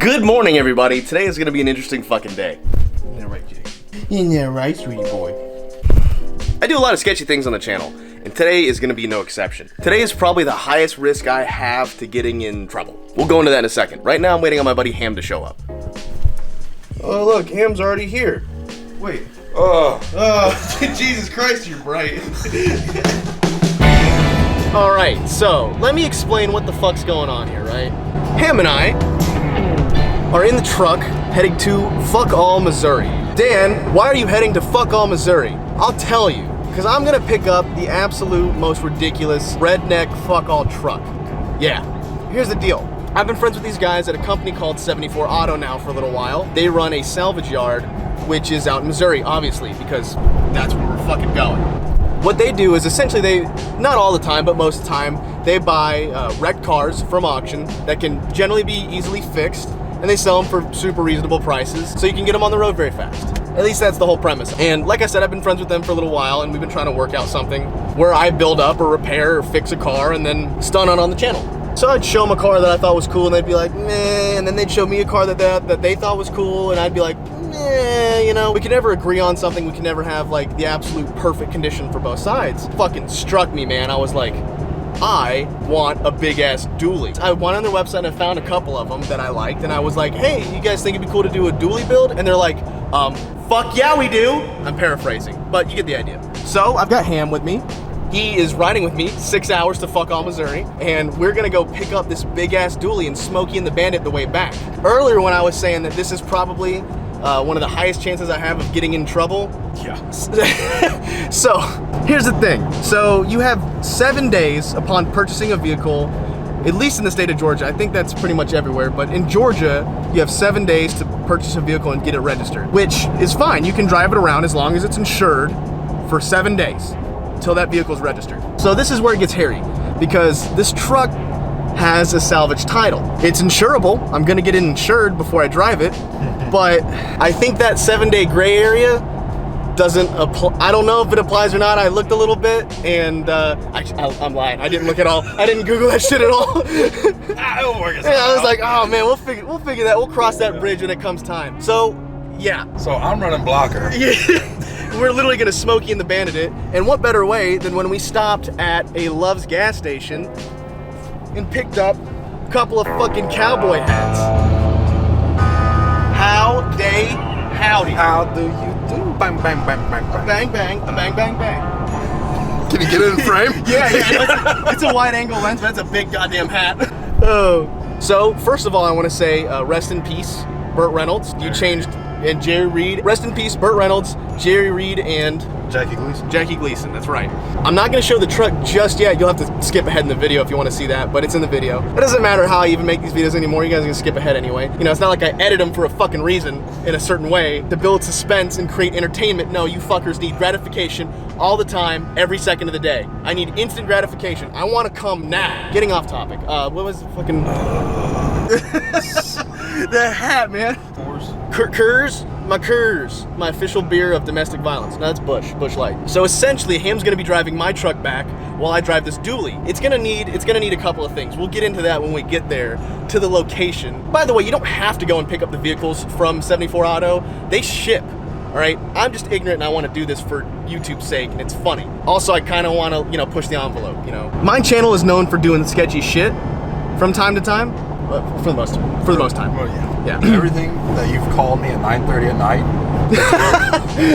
Good morning, everybody. Today is going to be an interesting fucking day. Yeah, right, Jake. Yeah, right, sweetie boy. I do a lot of sketchy things on the channel, and today is going to be no exception. Today is probably the highest risk I have to getting in trouble. We'll go into that in a second. Right now, I'm waiting on my buddy Ham to show up. Oh, look, Ham's already here. Wait. Oh, Jesus Christ, you're bright. Alright, so let me explain what the fuck's going on here, right? Ham and I are in the truck heading to fuck all Missouri. Dan, why are you heading to fuck all Missouri? I'll tell you, because I'm gonna pick up the absolute most ridiculous redneck fuck all truck. Yeah, here's the deal. I've been friends with these guys at a company called 74 Auto now for a little while. They run a salvage yard, which is out in Missouri, obviously, because that's where we're fucking going. What they do is essentially not all the time, but most of the time, they buy wrecked cars from auction that can generally be easily fixed, and they sell them for super reasonable prices, so you can get them on the road very fast. At least that's the whole premise. And like I said, I've been friends with them for a little while, and we've been trying to work out something where I build up or repair or fix a car and then stun on the channel. So I'd show them a car that I thought was cool, and they'd be like, meh, and then they'd show me a car that they thought was cool, and I'd be like, meh, you know? We can never agree on something, we can never have like the absolute perfect condition for both sides. Fucking struck me, man. I was like, I want a big ass dually. I went on their website and I found a couple of them that I liked, and I was like, hey, you guys think it'd be cool to do a dually build? And they're like, fuck yeah we do. I'm paraphrasing, but you get the idea. So I've got Ham with me. He is riding with me 6 hours to fuck all Missouri, and we're gonna go pick up this big ass dually and Smokey and the Bandit the way back. Earlier when I was saying that this is probably one of the highest chances I have of getting in trouble. Yeah. So here's the thing. So you have 7 days upon purchasing a vehicle, at least in the state of Georgia. I think that's pretty much everywhere, but in Georgia, you have 7 days to purchase a vehicle and get it registered, which is fine. You can drive it around as long as it's insured for 7 days until that vehicle is registered. So this is where it gets hairy, because this truck has a salvage title. It's insurable. I'm gonna get it insured before I drive it, but I think that 7-day gray area doesn't apply. I don't know if it applies or not. I looked a little bit, and I'm lying. I didn't look at all. I didn't Google that shit at all. I was like, oh man, we'll figure that. We'll cross that bridge when it comes time. So yeah. So I'm running blocker. Yeah. We're literally gonna Smokey and the Bandit it, and what better way than when we stopped at a Love's gas station and picked up a couple of fucking cowboy hats. Howdy. How do you do? Bang, bang, bang, bang, bang. Bang, bang, bang, bang, bang. Can you get it in frame? Yeah. It's a wide angle lens, but that's a big goddamn hat. Oh. So, first of all, I want to say rest in peace, Burt Reynolds. You changed, and Jerry Reed. Rest in peace, Burt Reynolds, Jerry Reed, and Jackie Gleason, that's right. I'm not gonna show the truck just yet. You'll have to skip ahead in the video if you want to see that, but it's in the video. It doesn't matter how I even make these videos anymore. You guys are gonna skip ahead anyway. You know, it's not like I edit them for a fucking reason in a certain way to build suspense and create entertainment. No, you fuckers need gratification all the time, every second of the day. I need instant gratification. I want to come now. Getting off topic. What was the fucking... The hat, man. Kurs? My official beer of domestic violence. No, that's Bush Light. So essentially, Ham's gonna be driving my truck back while I drive this dually. It's gonna need a couple of things. We'll get into that when we get there to the location. By the way, you don't have to go and pick up the vehicles from 74 Auto. They ship. All right, I'm just ignorant and I want to do this for YouTube's sake, and it's funny. Also, I kind of want to, you know, push the envelope, you know. My channel is known for doing sketchy shit from time to time. For the most time. Well, yeah. Yeah. Everything that you've called me at 9:30 at night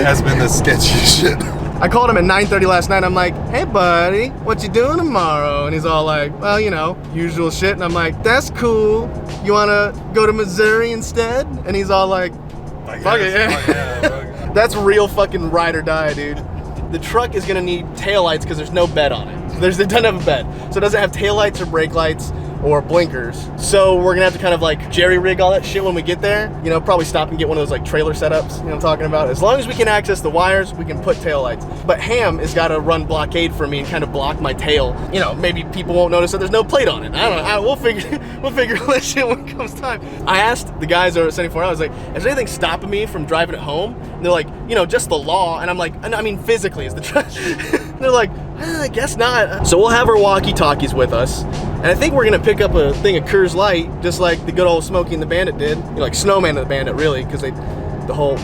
has been the sketchy shit. I called him at 9:30 last night. I'm like, hey buddy, what you doing tomorrow? And he's all like, well, you know, usual shit. And I'm like, that's cool. You wanna go to Missouri instead? And he's all like, fuck it, yeah. That's real fucking ride or die, dude. The truck is gonna need taillights because there's no bed on it. It doesn't have a bed. So it doesn't have taillights or brake lights or blinkers. So we're gonna have to kind of like jerry rig all that shit when we get there. You know, probably stop and get one of those like trailer setups, you know what I'm talking about? As long as we can access the wires, we can put taillights. But Ham has gotta run blockade for me and kind of block my tail. You know, maybe people won't notice that there's no plate on it. I don't know, we'll figure all that shit when it comes time. I asked the guys over at 74 Hours, like, is there anything stopping me from driving it home? And they're like, you know, just the law. And I'm like, I mean, physically is the truck. They're like, I guess not. So we'll have our walkie-talkies with us, and I think we're gonna pick up a thing of Coors Light, just like the good old Smokey and the Bandit did. You know, like Snowman and the Bandit, really, because the whole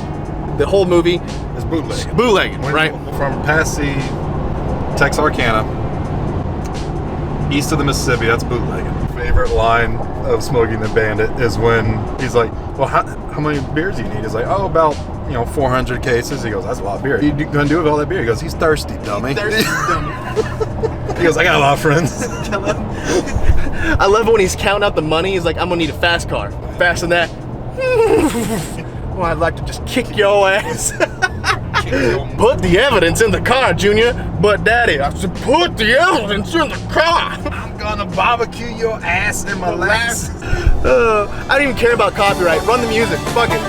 movie It's bootlegging. bootlegging, right? From past the Texarkana, east of the Mississippi, that's bootlegging. Favorite line of Smokey and the Bandit is when he's like, well, how many beers do you need? He's like, oh, about 400 cases. He goes, that's a lot of beer. You gonna do with all that beer? He goes, he's thirsty, dummy. Thirsty dummy. He goes, I got a lot of friends. I love when he's counting out the money. He's like, I'm gonna need a fast car. Faster than that. Well, I'd like to just kick your ass. Put the evidence in the car, Junior. But Daddy, I said, put the evidence in the car. I'm gonna barbecue your ass in my last. I don't even care about copyright. Run the music. Fuck it.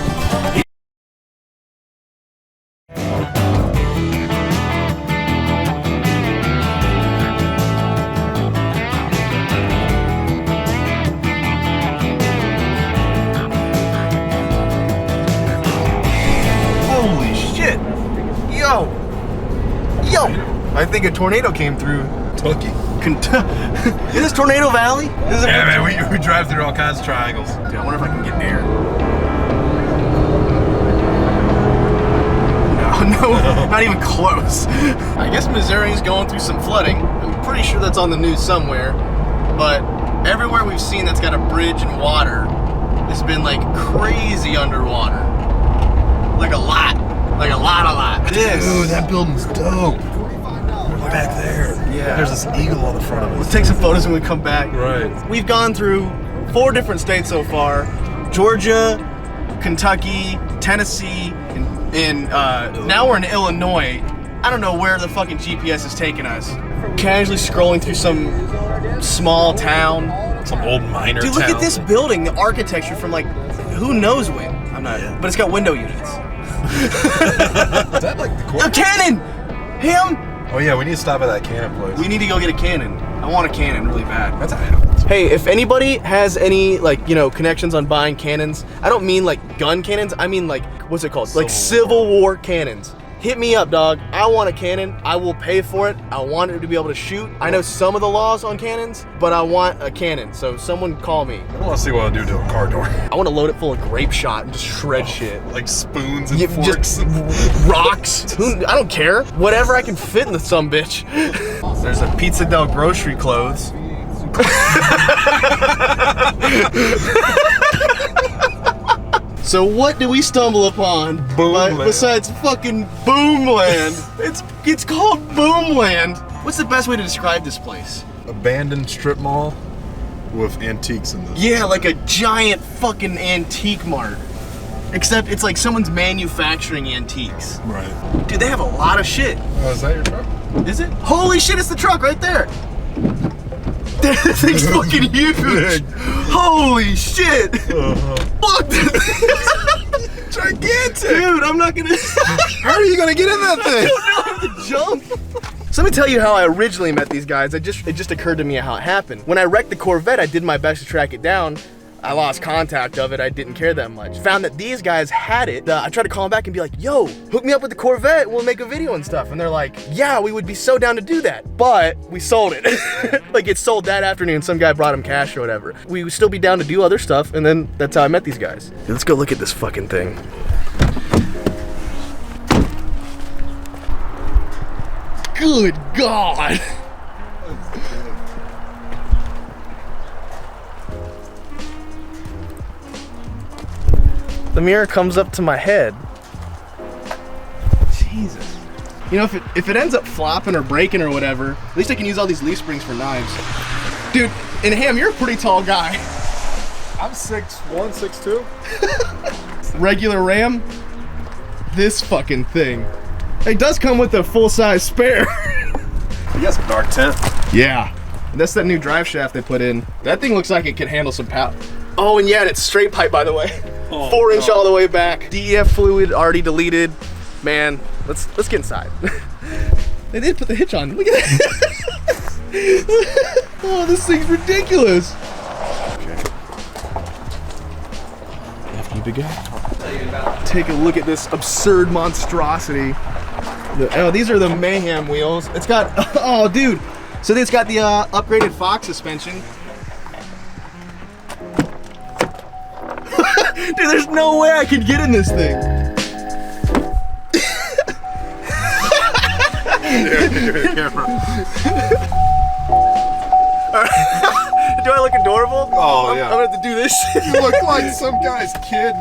Holy shit. Yo. I think a tornado came through. Tucky. Is this Tornado Valley? Yeah, man, we drive through all kinds of triangles. Dude, I wonder if I can get near. No, not even close. I guess Missouri's going through some flooding. I'm pretty sure that's on the news somewhere. But everywhere we've seen that's got a bridge and water has been like crazy underwater. Like a lot. Like a lot. Dude, that building's dope. Look back there. Yeah. There's this eagle on the front of it. Let's take some photos when we come back. Right. We've gone through 4 different states so far. Georgia, Kentucky, Tennessee, and now we're in Illinois. I don't know where the fucking GPS is taking us. Casually scrolling through some small town. Some old miner Dude, look at this building, the architecture from like, who knows when. I'm not, but it's got window units. Is that like the A court? cannon! Him! Oh yeah, we need to stop at that cannon place. We need to go get a cannon. I want a cannon really bad. That's a Hey, if anybody has any connections on buying cannons, I don't mean like gun cannons, I mean like, what's it called? Like Civil War cannons. Hit me up, dog. I want a cannon. I will pay for it. I want it to be able to shoot. I know some of the laws on cannons, but I want a cannon. So someone call me. I want to see what I'll do to a car door. I want to load it full of grape shot and just shred shit. Like spoons and Yeah, forks. just rocks. I don't care. Whatever I can fit in the sumbitch. There's a Pizza Del Grocery clothes. So what do we stumble upon besides fucking Boomland? It's called Boomland. What's the best way to describe this place? Abandoned strip mall with antiques in this. Yeah, like a giant fucking antique mart. Except it's like someone's manufacturing antiques. Right. Dude, they have a lot of shit. Oh, is that your truck? Is it? Holy shit, it's the truck right there. This thing's fucking huge. Holy shit. Fuck this. Gigantic. Dude, I'm not gonna. How are you gonna get in that thing? I don't know how to jump. So let me tell you how I originally met these guys. It just occurred to me how it happened. When I wrecked the Corvette, I did my best to track it down. I lost contact of it. I didn't care that much. Found that these guys had it. I tried to call them back and be like, yo, hook me up with the Corvette. We'll make a video and stuff. And they're like, yeah, we would be so down to do that. But we sold it. Like it sold that afternoon. Some guy brought him cash or whatever. We would still be down to do other stuff. And then that's how I met these guys. Dude, let's go look at this fucking thing. Good God. The mirror comes up to my head. Jesus. You know, if it ends up flopping or breaking or whatever, at least I can use all these leaf springs for knives. Dude, and Ham, you're a pretty tall guy. I'm 6'1", 6'2". Regular Ram, this fucking thing. It does come with a full-size spare. You got some dark tent. Yeah. That's that new drive shaft they put in. That thing looks like it can handle some power. Oh, and yeah, and it's straight pipe, by the way. Oh, 4-inch all the way back. DEF fluid already deleted. Man, let's get inside. They did put the hitch on. Look at that. Oh, this thing's ridiculous. Okay. After you, big guy. Take a look at this absurd monstrosity. Oh, these are the Mayhem wheels. It's got, oh dude. So it's got the upgraded Fox suspension. Dude, there's no way I can get in this thing. Do I look adorable? Oh, yeah. I'm gonna have to do this. You look like some guy's kid.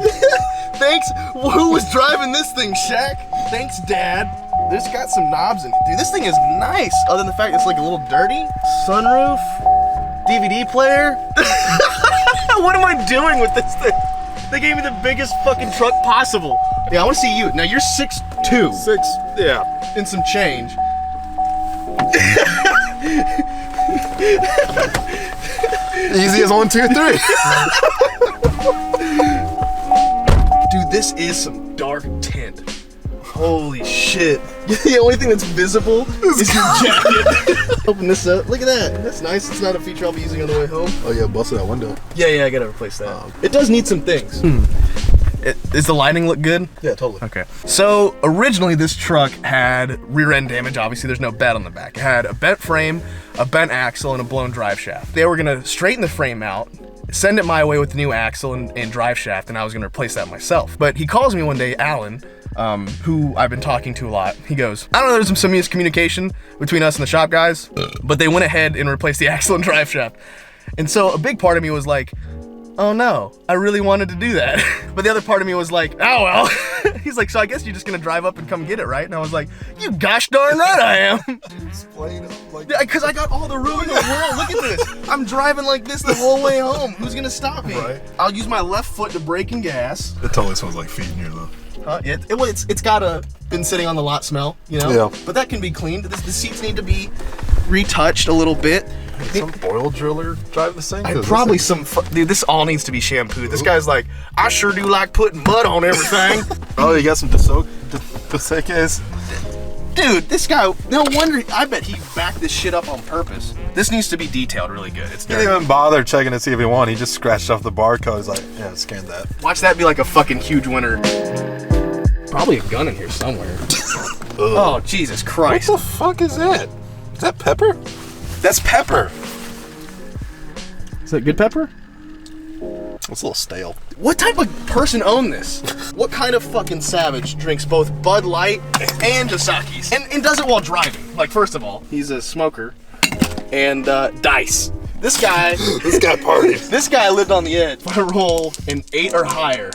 Thanks. Who was driving this thing, Shaq? Thanks, Dad. There's got some knobs in it. Dude, this thing is nice. Other than the fact it's like a little dirty. Sunroof. DVD player. What am I doing with this thing? They gave me the biggest fucking truck possible. Yeah, I want to see you. Now you're 6'2". Yeah. And some change. Easy as 1, 2, 3. Dude, this is some dark tint. Holy shit. The only thing that's visible is your jacket. Open this up. Look at that. That's nice. It's not a feature I'll be using on the way home. Oh yeah, busted that window. Yeah, I gotta replace that. It does need some things. Does the lighting look good? Yeah, totally. Okay. So originally this truck had rear end damage. Obviously there's no bed on the back. It had a bent frame, a bent axle, and a blown drive shaft. They were gonna straighten the frame out, send it my way with the new axle and drive shaft, and I was gonna replace that myself. But he calls me one day, Alan, who I've been talking to a lot. He goes, I don't know, there's some miscommunication between us and the shop guys, but they went ahead and replaced the axle and drive shaft. And so a big part of me was like, oh no, I really wanted to do that. But the other part of me was like, oh well. He's like, so I guess you're just gonna drive up and come get it, right? And I was like, you gosh darn right I am. Explain it like. Yeah, because I got all the room in the world. Look at this. I'm driving like this the whole way home. Who's gonna stop me? Right. I'll use my left foot to brake and gas. It totally smells like feet in here though. It's got a been sitting on the lot smell, you know? Yeah. But that can be cleaned. The seats need to be retouched a little bit. Some oil driller drive this thing? Probably dude, this all needs to be shampooed. This guy's like, I sure do like putting mud on everything. Oh, you got some Desekes? Dude, this guy, no wonder, I bet he backed this shit up on purpose. This needs to be detailed really good. It's He didn't even bother checking to see if he won. He just scratched off the barcode. He's like, yeah, scan that. Watch that be like a fucking huge winner. Probably a gun in here somewhere. Oh, Jesus Christ. What the fuck is that? Is that pepper? That's pepper. Is that good pepper? It's a little stale. What type of person owned this? What kind of fucking savage drinks both Bud Light and Asahi's? And does it while driving? Like, first of all, he's a smoker. And dice. This guy... This guy partied. This guy lived on the edge. I roll an 8 or higher.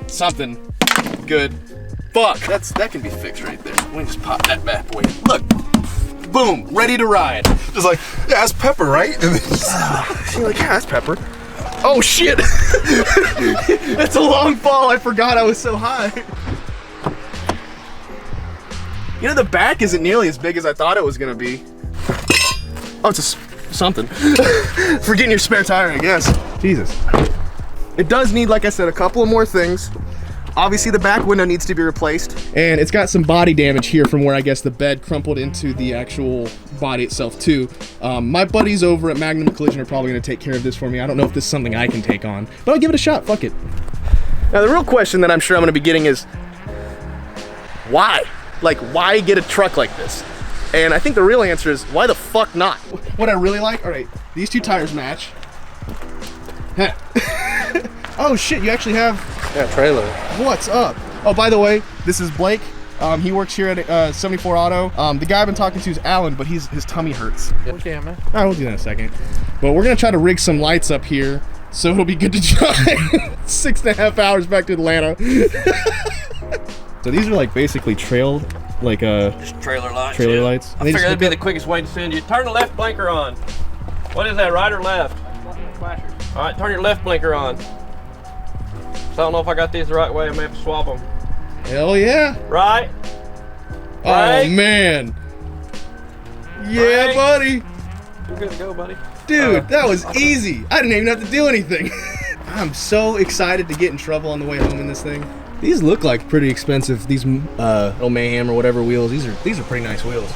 Something good. Fuck. That can be fixed right there. Let me just pop that bad boy. Look. Boom. Ready to ride. Just like, yeah, that's pepper, right? And then You're like, yeah, that's pepper. Oh shit! That's a long fall. I forgot I was so high. You know, the back isn't nearly as big as I thought it was gonna be. Oh, it's something. For getting your spare tire, I guess. Jesus. It does need, like I said, a couple of more things. Obviously, the back window needs to be replaced. And it's got some body damage here from where I guess the bed crumpled into the actual body itself too. My buddies over at Magnum Collision are probably gonna take care of this for me. I don't know if this is something I can take on, but I'll give it a shot, fuck it. Now the real question that I'm sure I'm gonna be getting is, why? Like, why get a truck like this? And I think the real answer is, why the fuck not? What I really like, all right, these two tires match. Oh shit, you actually have... Yeah, trailer. What's up? Oh, by the way, this is Blake. He works here at 74 Auto. The guy I've been talking to is Alan, but his tummy hurts. Okay, man. All right, we'll do that in a second. But we're gonna try to rig some lights up here, so it'll be good to drive 6.5 hours back to Atlanta. So these are like basically trailed, like Just trailer lights. trailer lights. I figured that'd be the quickest way to send you. Turn the left blinker on. What is that, right or left? Flashers. All right, turn your left blinker on. So I don't know if I got these the right way. I may have to swap them. Hell yeah! Right? Oh Right? man! Yeah, Right? buddy. You're good to go, buddy. Dude, that was easy. I didn't even have to do anything. I'm so excited to get in trouble on the way home in this thing. These look like pretty expensive. These old Mayhem or whatever wheels. These are pretty nice wheels.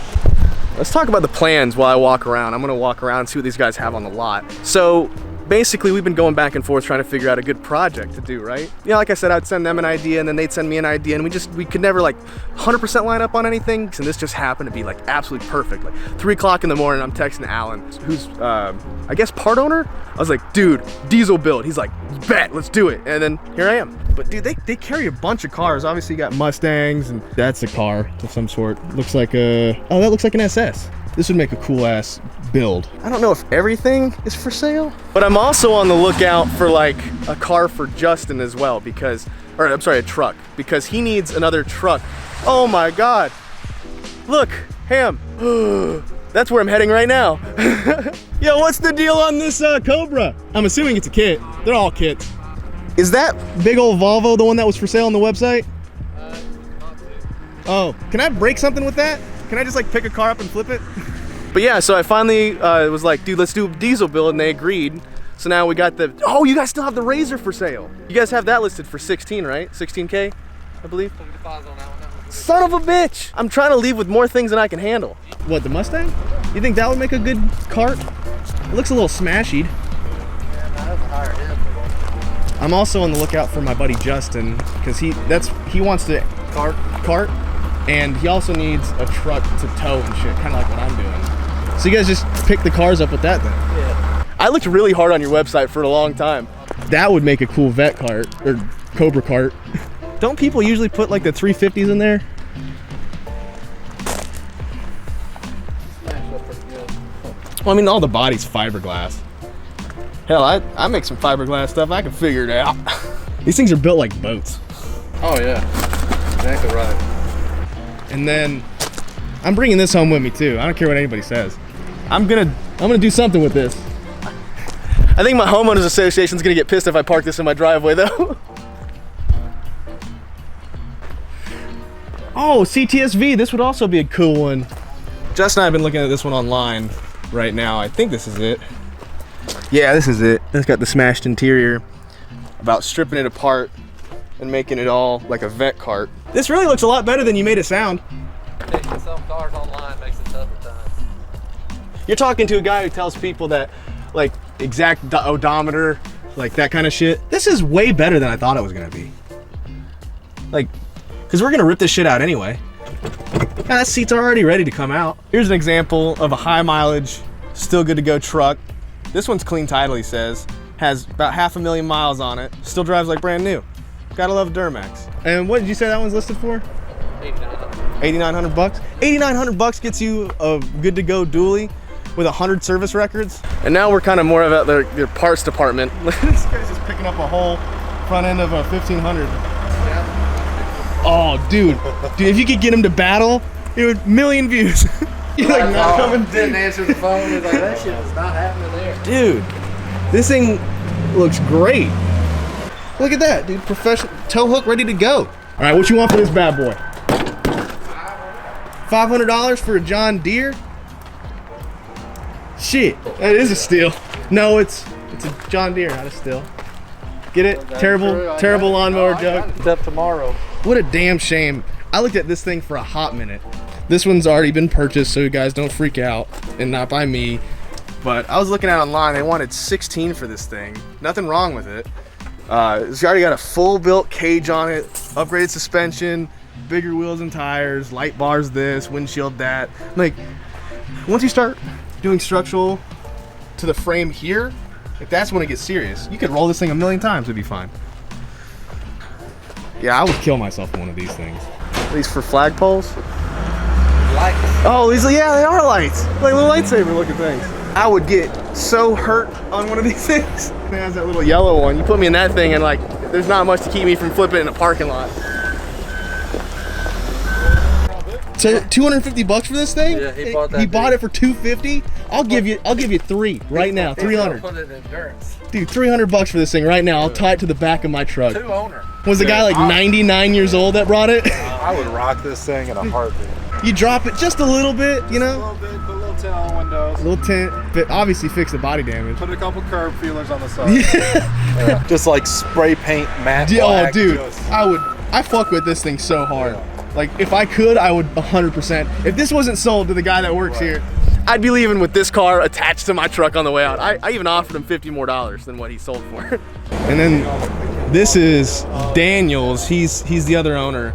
Let's talk about the plans while I walk around. I'm gonna walk around and see what these guys have on the lot. So basically we've been going back and forth trying to figure out a good project to do, right? You know, like I said, I'd send them an idea and then they'd send me an idea, and we could never like 100% line up on anything, and this just happened to be like absolutely perfect. Like 3 o'clock in the morning, I'm texting Alan, who's I guess part owner. I was like, dude, diesel build. He's like, bet, let's do it. And then here I am. But dude, they carry a bunch of cars. Obviously you got Mustangs, and that's a car of some sort. Looks like a, oh, that looks like an SS. This would make a cool ass build. I don't know if everything is for sale, but I'm also on the lookout for like a car for Justin as well, because, or I'm sorry, a truck, because he needs another truck. Oh my God. Look, Ham. That's where I'm heading right now. Yo, what's the deal on this Cobra? I'm assuming it's a kit. They're all kits. Is that big old Volvo the one that was for sale on the website? Oh, can I break something with that? Can I just like pick a car up and flip it? But yeah, so I finally was like, dude, let's do a diesel build, and they agreed. So now we got the, oh, you guys still have the Razor for sale. You guys have that listed for 16, right? 16K, I believe. Son of a bitch! I'm trying to leave with more things than I can handle. What, the Mustang? You think that would make a good cart? It looks a little smashy. I'm also on the lookout for my buddy Justin, because he wants to cart, and he also needs a truck to tow and shit, kind of like what I'm doing. So you guys just pick the cars up with that then? Yeah. I looked really hard on your website for a long time. That would make a cool vet cart, or Cobra cart. Don't people usually put like the 350s in there? Well, I mean, all the body's fiberglass. Hell, I make some fiberglass stuff. I can figure it out. These things are built like boats. Oh yeah, exactly right. And then I'm bringing this home with me too. I don't care what anybody says. I'm gonna do something with this. I think my homeowners association's gonna get pissed if I park this in my driveway though. Oh, CTSV, this would also be a cool one. Justin and I have been looking at this one online right now. I think this is it. Yeah, this is it. It's got the smashed interior. About stripping it apart and making it all like a vet cart. This really looks a lot better than you made it sound. Picking some cars online makes it tough at times. You're talking to a guy who tells people that like exact odometer, like that kind of shit. This is way better than I thought it was gonna be. Like, because we're gonna rip this shit out anyway. Yeah, that seat's already ready to come out. Here's an example of a high mileage, still good to go truck. This one's clean title, he says. Has about 500,000 miles on it. Still drives like brand new. Gotta love Duramax. And what did you say that one's listed for? 8,900 bucks. 8,900 bucks gets you a good to go dually with 100 service records. And now we're kind of more about their parts department. This guy's just picking up a whole front end of a 1500. Oh, dude, if you could get him to battle, it would million views. You're like not coming. Didn't answer the phone. He's like, that shit is not happening there. Dude, this thing looks great. Look at that, dude. Professional tow hook ready to go. All right, what you want for this bad boy? $500 for a John Deere? Shit, that is a steal. No, it's a John Deere, not a steal. Get it? Terrible lawnmower joke. It's up tomorrow. What a damn shame. I looked at this thing for a hot minute. This one's already been purchased, so you guys don't freak out, and not by me. But I was looking at it online, they wanted 16 for this thing. Nothing wrong with it. It's already got a full built cage on it, upgraded suspension, bigger wheels and tires, light bars this, windshield that. Like, once you start doing structural to the frame here, like that's when it gets serious. You could roll this thing 1,000,000 times, it'd be fine. Yeah, I would kill myself with one of these things. These for flagpoles? Lights. Oh, these, yeah, they are lights. Like little lightsaber looking things. I would get so hurt on one of these things. It has that little yellow one. You put me in that thing and like, there's not much to keep me from flipping it in a parking lot. So 250 bucks for this thing? Yeah, he bought that. He bought it for 250. I'll give you 3 right now. 300. Put it in endurance. Dude, 300 bucks for this thing right now. I'll tie it to the back of my truck. 2 owner. Was the guy like 99 years old that brought it? I would rock this thing in a heartbeat. You drop it just a little bit, you know? A little bit, put a little tint on the windows. A little tint, but obviously fix the body damage. Put a couple curb feelers on the side. Yeah. Just like spray paint matte black. Oh, dude, I fuck with this thing so hard. Like, if I could, I would 100%. If this wasn't sold to the guy that works here, I'd be leaving with this car attached to my truck on the way out. I even offered him $50 more than what he sold for. And then this is Daniel's. He's the other owner.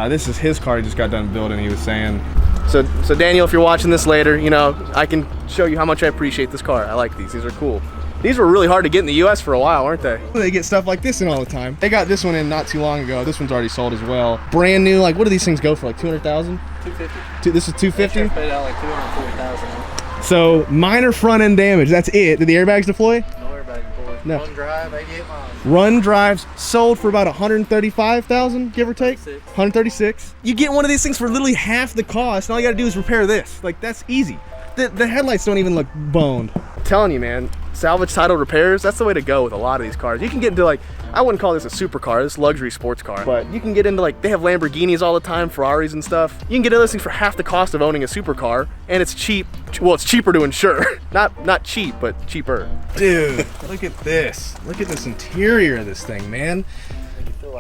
This is his car he just got done building, he was saying. So Daniel, if you're watching this later, you know, I can show you how much I appreciate this car. I like these are cool. These were really hard to get in the US for a while, aren't they? They get stuff like this in all the time. They got this one in not too long ago. This one's already sold as well. Brand new, like what do these things go for, like 200,000? 250. This is 250? Paid out like 240,000. So minor front end damage, that's it. Did the airbags deploy? No airbag deployed. No. Run drive, 88 miles. Run drives sold for about 135,000, give or take. 136. You get one of these things for literally half the cost, and all you gotta do is repair this. Like, that's easy. The headlights don't even look boned. I'm telling you, man, salvage title repairs, that's the way to go with a lot of these cars. You can get into like, I wouldn't call this a supercar, this luxury sports car, but you can get into like, they have Lamborghinis all the time, Ferraris and stuff. You can get those things for half the cost of owning a supercar, and it's cheap. Well, it's cheaper to insure. Not cheap, but cheaper. Dude, look at this. Look at this interior of this thing, man.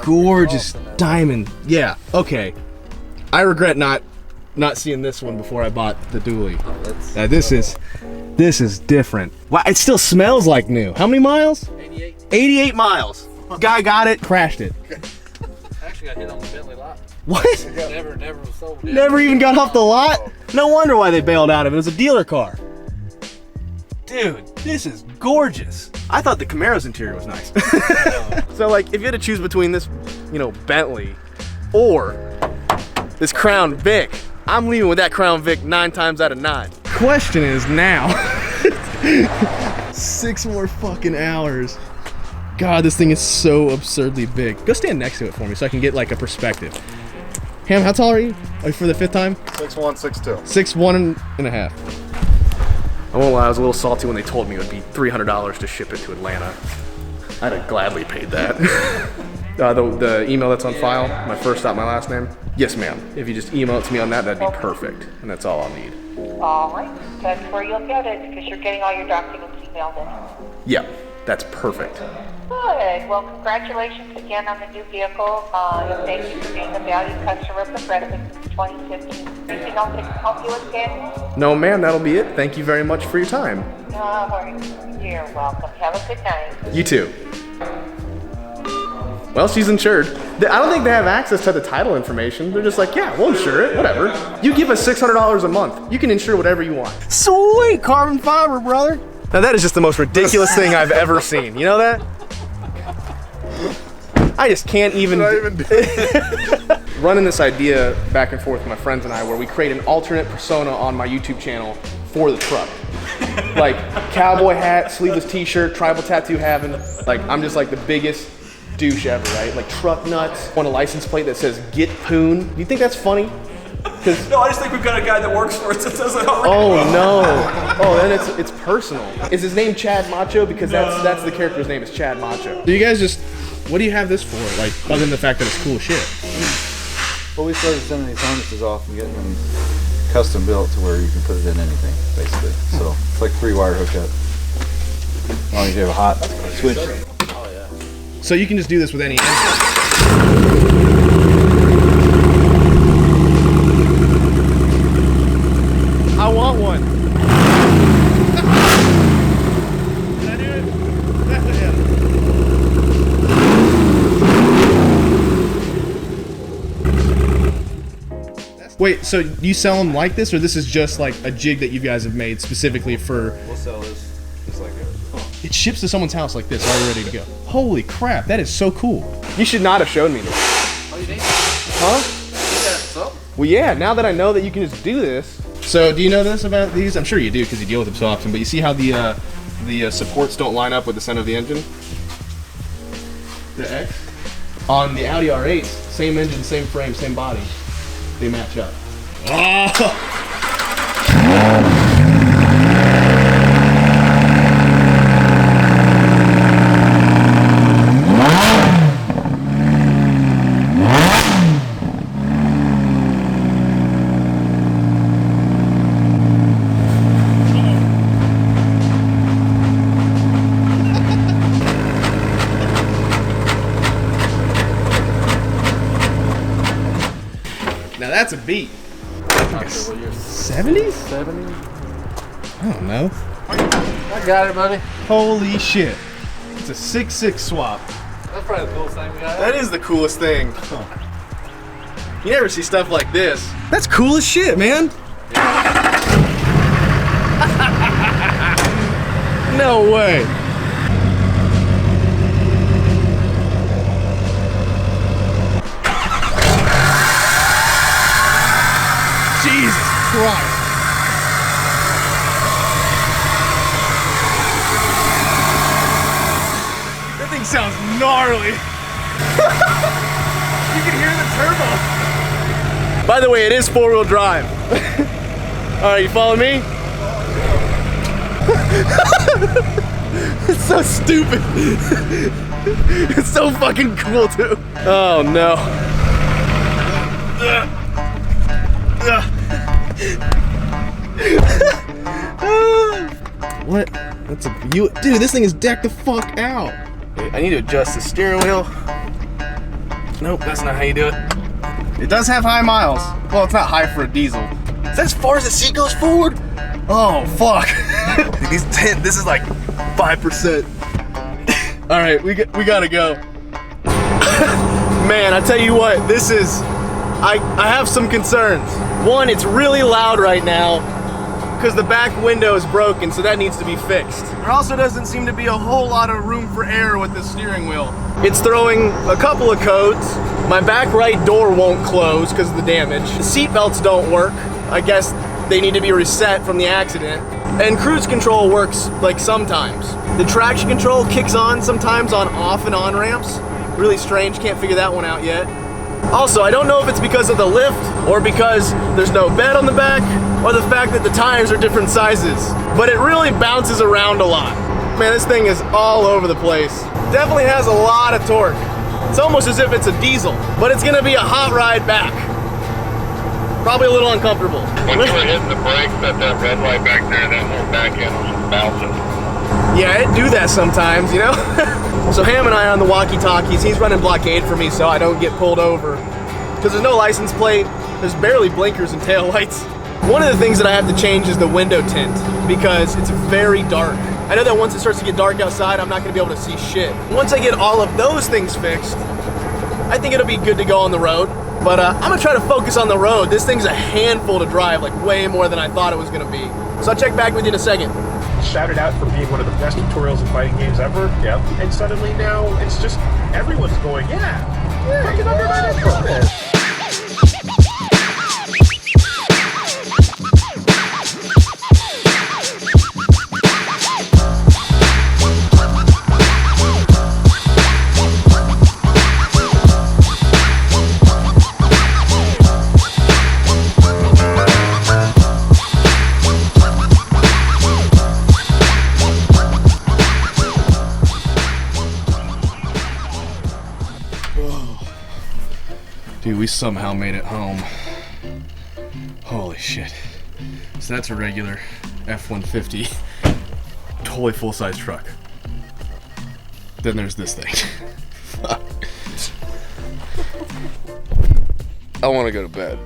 Gorgeous diamond. Yeah, okay. I regret not seeing this one before I bought the dually. This is different. Wow, it still smells like new. How many miles? 88. 88 miles. Guy got it, crashed it. Actually got hit on the Bentley lot. What? Never was sold. Never even got off the lot? No wonder why they bailed out of it. It was a dealer car. Dude, this is gorgeous. I thought the Camaro's interior was nice. So like, if you had to choose between this, you know, Bentley or this Crown Vic, I'm leaving with that Crown Vic 9 times out of 9. Question is now, 6 more fucking hours. God, this thing is so absurdly big. Go stand next to it for me so I can get like a perspective. Ham, how tall are you? For the 5th time? 6'1", 6'2". 6'1.5". I won't lie, I was a little salty when they told me it would be $300 to ship it to Atlanta. I'd have gladly paid that. The email that's on file, my first dot, my last name. Yes, ma'am. If you just email it to me on that, that'd be perfect. And that's all I'll need. All right. That's where you'll get it because you're getting all your documents emailed in. Yeah, that's perfect. Good. Well, congratulations again on the new vehicle. And thank you for being a valued customer progressive since 2015. Anything else I can help you with, Daniel? No, ma'am, that'll be it. Thank you very much for your time. All right. You're welcome. Have a good night. You too. Well, she's insured. I don't think they have access to the title information. They're just like, yeah, we'll insure it, whatever. You give us $600 a month. You can insure whatever you want. Sweet carbon fiber, brother. Now that is just the most ridiculous thing I've ever seen. You know that? I just can't even. Running this idea back and forth with my friends and I where we create an alternate persona on my YouTube channel for the truck. Like cowboy hat, sleeveless t-shirt, tribal tattoo having. Like I'm just like the biggest douche ever, right? Like truck nuts on a license plate that says "Get Poon." Do you think that's funny? No, I just think we've got a guy that works for us that says it already. Oh no! Oh, then it's personal. Is his name Chad Macho? Because that's the character's name is Chad Macho. Do you guys just? What do you have this for? Like other than the fact that it's cool shit. Well, we started sending these harnesses off and getting them custom built to where you can put it in anything, basically. So it's like 3-wire hookup. As long as you have a hot switch. Oh yeah. So you can just do this with any engine. I want one. Did I do it? Wait, so you sell them like this, or this is just like a jig that you guys have made specifically for? We'll sell this just like this. It ships to someone's house like this, all ready to go. Holy crap, that is so cool. You should not have showed me this. Oh, you need that? Huh? So? Well, yeah, now that I know that you can just do this. So, do you know this about these? I'm sure you do because you deal with them so often, but you see how the supports don't line up with the center of the engine? The X? On the Audi R8s, same engine, same frame, same body. They match up. Oh! Now that's a beat. 70s? 70? I don't know. I got it, buddy. Holy shit. It's a 6-6 swap. That's probably the coolest thing we got. That is the coolest thing. You never see stuff like this. That's cool as shit, man. No way. Jesus Christ. That thing sounds gnarly. You can hear the turbo. By the way, it is 4-wheel drive. All right, you follow me? It's so stupid. It's so fucking cool too. Oh no. What? That's a dude. This thing is decked the fuck out. I need to adjust the steering wheel. Nope, that's not how you do it. It does have high miles. Well, it's not high for a diesel. Is that as far as the seat goes forward? Oh fuck. This is like 5%. All right, we gotta go. Man, I tell you what, this is. I have some concerns. One, it's really loud right now because the back window is broken, so that needs to be fixed. There also doesn't seem to be a whole lot of room for air with the steering wheel. It's throwing a couple of codes. My back right door won't close because of the damage. The seat belts don't work. I guess they need to be reset from the accident. And cruise control works like sometimes. The traction control kicks on sometimes on off and on ramps. Really strange, can't figure that one out yet. Also, I don't know if it's because of the lift or because there's no bed on the back or the fact that the tires are different sizes, but it really bounces around a lot. Man, this thing is all over the place. Definitely has a lot of torque. It's almost as if it's a diesel, but it's gonna be a hot ride back. Probably a little uncomfortable. When you were hitting the brakes at that red light back there, that whole back end was bouncing. Yeah, it do that sometimes, you know? So Ham and I are on the walkie-talkies. He's running blockade for me so I don't get pulled over. Because there's no license plate, there's barely blinkers and tail lights. One of the things that I have to change is the window tint because it's very dark. I know that once it starts to get dark outside, I'm not gonna be able to see shit. Once I get all of those things fixed, I think it'll be good to go on the road. But I'm gonna try to focus on the road. This thing's a handful to drive, like way more than I thought it was gonna be. So I'll check back with you in a second. Shouted out for being one of the best tutorials in fighting games ever. Yeah. And suddenly now it's just everyone's going, yeah, fucking undermine this. Dude, we somehow made it home. Holy shit. So that's a regular F-150, totally full-size truck. Then there's this thing. I want to go to bed.